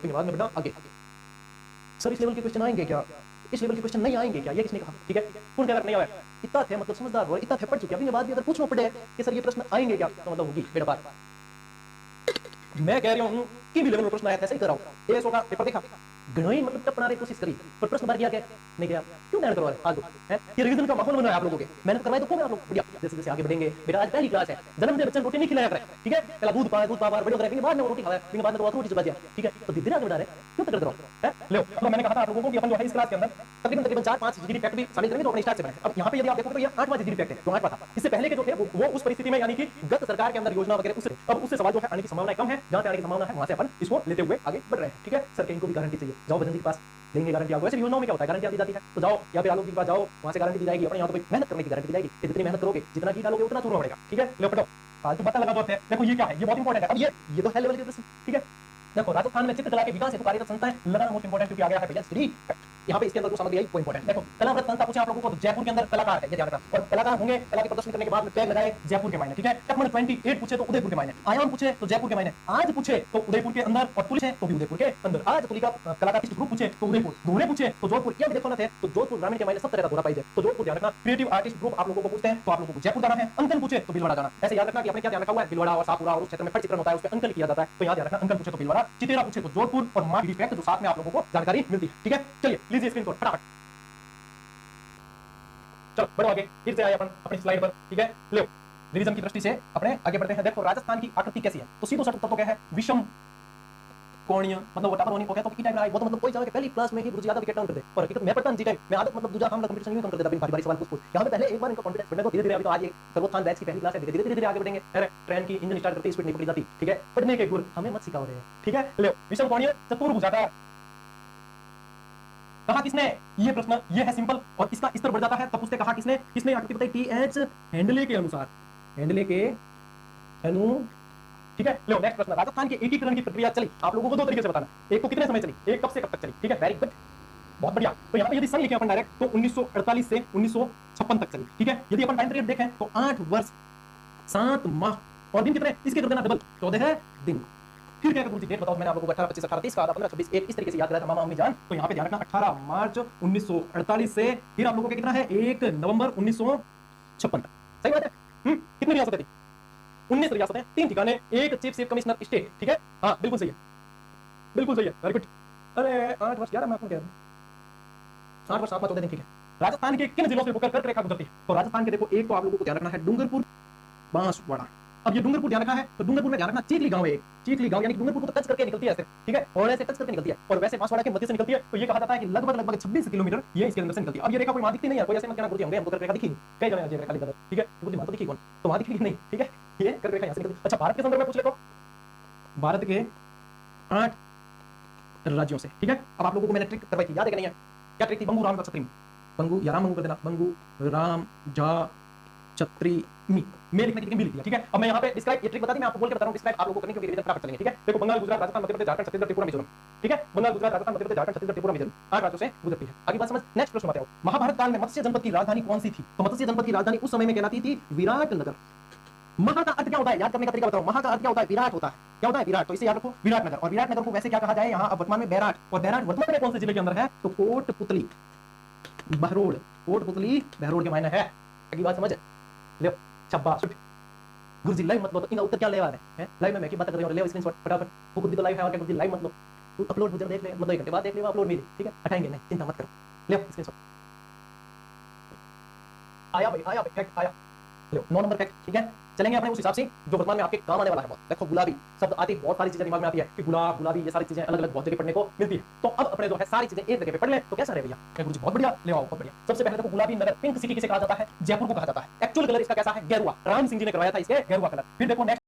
फिर बाद में बेटा आगे। सर इस लेवल के क्वेश्चन आएंगे क्या, इस लेवल के क्वेश्चन नहीं आएंगे क्या, ये किसने कहा? ठीक है, कौन कह रहा नहीं आया? इतना थे मतलब समझदार हो, इतना थे पढ़ चुके, अभी बाद भी अगर पूछना पड़े कि सर ये प्रश्न आएंगे क्या, तो मतलब होगी बेटा बात। मैं कह रहा हूँ कि भी लेवल में प्रश्न आया था, ऐसे ही कर रहा हूँ। 100 का पेपर देखा, गणोई मतलब टप बनाने की कोशिश करी, पर प्रश्न बार किया क्या नहीं गया, क्यों मेहनत करवा रहे आज है? ये रिवीजन का माहौल बनाया आप लोगों के, मेहनत करवाए तो कौन आप लोग बढ़िया। जैसे जैसे आगे बढ़ेंगे बेटा, आज पहली क्लास है, जन्म दे बच्चन रोटी नहीं खिलाया करे, ठीक है, पहला दूध पाए, दूध पावर बड़े करेंगे, बाद में रोटी खाया, फिर बाद में तो रोटी चबा दिया, ठीक है, तो धीरे धीरे आगे बढ़ा रहे, क्यों तक कर रहा है? लो तो मैंने कहा था आप लोगों को कि अपन जो है इस क्लास के अंदर तकरीबन 4-5 डिग्री फैक्ट भी शामिल करेंगे, तो अपने स्टार्ट से बनाए। अब यहाँ पे यदि आप देखो तो ये 8वां डिग्री फैक्ट है, जो 8वां था, इससे पहले के जो थे वो उस परिस्थिति में, यानी कि गत सरकार के अंदर योजना वगैरह उससे, अब उससे सवाल जो है आने की संभावना कम है, जहां से आने की संभावना है वहां से अपन इसको लेते हुए आगे बढ़ रहे हैं, ठीक है। सर कहीं को भी गारंटी चाहिए, जाओ भजन जी के पास देंगे गारंटी आपको, ऐसे योजनाओं में क्या होता है गारंटी दी जाती है, तो जाओ या फिर आलोक जी के पास जाओ, वहां से गारंटी दी जाएगी, अपने यहाँ तो मेहनत करने की गारंटी दी जाएगी, जितनी मेहनत करोगे जितना की डालोगे उतना चूरमा पड़ेगा, ठीक है। लो फटो फालतू पता लगा दो, देखो ये क्या है, ये बहुत इंपॉर्टेंट है। अब ये तो है लेवल के प्रश्न, ठीक है। देखो राजस्थान में चित्रकला के विकास हेतु कार्यरत संस्थाएं लगाना मोस्ट इंपोर्टेंट, क्योंकि आ गया है भैया श्री यहाँ पे इसके अंदर जो सामग्री है वो इंपॉर्टेंट। देखो कलाव्रत संस्था पूछे आप लोगों को, तो जयपुर के अंदर कलाकार है, ये ध्यान रखना, और कलाकार होंगे, कला के प्रदर्शन करने के बाद में टैग लगाए जयपुर के मायने, ठीक है। टकमन 28 पूछे तो उदयपुर के मायने, आयाम पूछे तो जयपुर के मायने, आज पूछे तो उदयपुर के अंदर, और पुलिस है तो भी उदयपुर के अंदर, आज तुलिका कला का ग्रुप पूछे तो उदयपुर, दोहरे पूछे तो जोधपुर, ये भी देखो ना थे तो जोधपुर ग्रामीण के मायने सब तरह का दोहरा पाई है, तो जोधपुर ध्यान रखना। क्रिएटिव आर्टिस्ट ग्रुप आप लोगों को पूछते हैं तो आप लोगों को जयपुर जाना है, अंकन पूछे तो भीलवाड़ा जाना, ऐसे याद रखना कि अपने क्या ध्यान रखा हुआ है, भीलवाड़ा और सापुरा और उस क्षेत्र में फट चित्रण होता है, उस पर अंकन किया जाता है, तो याद रखना अंकन पूछे तो भीलवाड़ा, चितेरा पूछे तो जोधपुर, और मार्क डिफेक्ट जो साथ में आप लोगों को जानकारी मिलती है, ठीक है। चलिए लीजिए स्क्रीनशॉट फटाफट, चलो बढ़ो आगे, फिर से आए अपन अपनी स्लाइड पर, ठीक है। लो रिवीजन की दृष्टि से अपने आगे बढ़ते हैं। देखो राजस्थान की आकृति कैसी है, तो सीधो सट उत्तर तो क्या है, विषम कोणीय, मतलब वो टाइप हो गया, तो ई टाइप रहा है वो, तो मतलब कोई चाहे पहली क्लास में ही गुरुजी यादव विकेट डाउन कर दे, और हकीकत मैं पढ़ता हूं जी टाइप मैं आदत मतलब दूसरा काम कंपटीशन यूं कम कर देता, बिन बारी सवाल पूछ यहां पे पहले एक बार इनका कॉन्फिडेंस बढ़ने को, धीरे धीरे अभी तो आज ये सर्वोत्थान बैच की पहली क्लास है, धीरे धीरे आगे बढ़ेंगे, अरे ट्रेन की इंजन स्टार्ट करते स्पीड नहीं पकड़ी जाती, ठीक है। पढ़ने के गुर हमें मत सिखाओ रहे, ठीक है। लो विषम कोणीय चतुर्भुजाकार कहा किसने, ये प्रश्न ये है सिंपल, और इसका स्तर बढ़ जाता है तब पूछते कहा किसने, किसने आकृति बताई, टीएच हैंडले के अनुसार, हैंडले के अनु, ठीक है। लो नेक्स्ट प्रश्न, राजस्थान के एकीकरण की प्रक्रिया चली आप लोगों को दो तरीके से बताना, एक तो कितने समय चली, एक कब से कब तक चली, ठीक है, वेरी गुड, बहुत बढ़िया। तो यहाँ पे यदि सन लिखे अपन डायरेक्ट तो 1948 से 1956 तक चली, ठीक है। यदि अपन टाइम पीरियड देखें तो 8 वर्ष 7 माह, और दिन कितने, इसके कर देना डबल 14 दिन। फिर क्या गुरुजी डेट बताओ, मैंने आप लोगों को 18 25 18 30 का 15 26 1 इस तरीके से याद कराया था मामा अम्मी जान, तो यहाँ पे ध्यान रखना 18 मार्च 1948 से फिर आप लोगों के कितना है 1 नवंबर 1956 तक, सही बात है। कितनी रियासतें थी, 19 रियासतें, 3 ठिकाने, एक चीफ कमिश्नर स्टेट, ठीक है। हाँ बिल्कुल सही है, बिल्कुल सही है, वेरी गुड। अरे 8 वर्ष 11 मैं आपको कह रहा हूँ 8 वर्ष 7 14 दिन, ठीक है। राजस्थान के किन जिलों से होकर कर्क रेखा गुजरती है, तो राजस्थान के देखो एक तो आप लोगों को ध्यान रखना है डूंगरपुर बांसवाड़ा, अब ये डूंगरपुर ध्यान रखा है तो डूंगरपुर में ध्यान रखना चीखली गांव है, एक चीखली गांव यानी कि डूंगरपुर को टच करके निकलती है ऐसे, ठीक है, और ऐसे टच करके निकलती है, और वैसे बांसवाड़ा के मध्य से निकलती है, तो ये कहा जाता है कि लगभग 26 किलोमीटर ये इसके अंदर से निकलती है। अब ये रेखा कोई वहां दिखती नहीं है, कोई ऐसे मत कहना गुरुजी हमको कर्क रेखा दिखी नहीं, कई जगह ये रेखा दिखा, ठीक है, गुरुजी वहां तो दिखी कौन, तो वहां दिखी नहीं, ठीक है, ये कर्क रेखा यहां से निकलती। अच्छा भारत के संदर्भ में पूछ ले तो भारत के 8 राज्यों से, ठीक है। अब आप लोगों को मैंने ट्रिक करवाई थी, याद है कि नहीं है, क्या ट्रिक थी, बंगू राम छत्री, बंगू या राम बंगू कर देना, बंगू राम जा छत्री मी में लिखने की लिख दिया, ठीक है। अब मैं यहाँ पे डिस्क्राइब ये ट्रिक बता दी, मैं आपको बोल के बता रहा हूँ डिस्क्राइब आप लोगों को करने के रिवीजन फटाफट चलेंगे, ठीक है। देखो बंगाल गुजरात राजस्थान मध्य प्रदेश झारखंड छत्तीसगढ़ त्रिपुरा मिजोरम, ठीक है, बंगाल गुजरात राजस्थान मध्य प्रदेश झारखंड छत्तीसगढ़ त्रिपुरा मिजोरम 8 राज्यों से गुजरती है। आगे बात समझ, नेक्स्ट प्रश्न बताओ, महाभारत काल में मत्स्य जनपद की राजधानी कौन सी थी, तो मत्स्य जनपद की राजधानी उस समय में कहलाती थी विराटनगर। महा का अर्थ क्या होता है, याद करने का तरीका बताओ, महा का अर्थ क्या होता है, विराट होता है, क्या होता है विराट, तो इसे याद रखो विराटनगर, और विराटनगर को वैसे क्या कहा जाए यहाँ अब वर्तमान में बैराट, और बैराट वर्तमान में कौन से जिले के अंदर है, तो कोटपुतली बहरोड़, कोटपुतली बहरोड़ के मायने है। अगली बात समझ ले, शाबाश गुरुजी लाइव मत लो, तो इनका उत्तर क्या ले आ रहे हैं, लाइव में मैं की बात कर रही हूं, ले स्क्रीनशॉट फटाफट, वो खुद भी तो लाइव है, और क्या गुरुजी लाइव मत लो, तू अपलोड मुझे देख ले, मतलब 1 घंटे बाद देख ले, अपलोड में ठीक है, हटाएंगे नहीं, चिंता मत करो, ले स्क्रीनशॉट आया भाई, आया फैक्ट आया, लो 9 नंबर फैक्ट, ठीक है। चलेंगे अपने उस हिसाब से जो वर्तमान में आपके काम आने वाला है। बहुत देखो गुलाबी शब्द आती बहुत सारी चीजें दिमाग में आती है कि गुलाब गुलाबी ये सारी चीजें अलग अलग बहुत जगह पढ़ने को मिलती है, तो अब अपने जो है सारी चीजें एक जगह पे पढ़ ले तो कैसा रहे भैया, गुरुजी बहुत बढ़िया, ले आओ बहुत बढ़िया। सबसे पहले देखो गुलाबी नगर पिंक सिटी किसे कहा जाता है, जयपुर को कहा जाता है, एक्चुअल कलर इसका कैसा है, गेरुआ, राम सिंह जी ने करवाया था इसके गेरुआ कलर। फिर देखो नेक्स्ट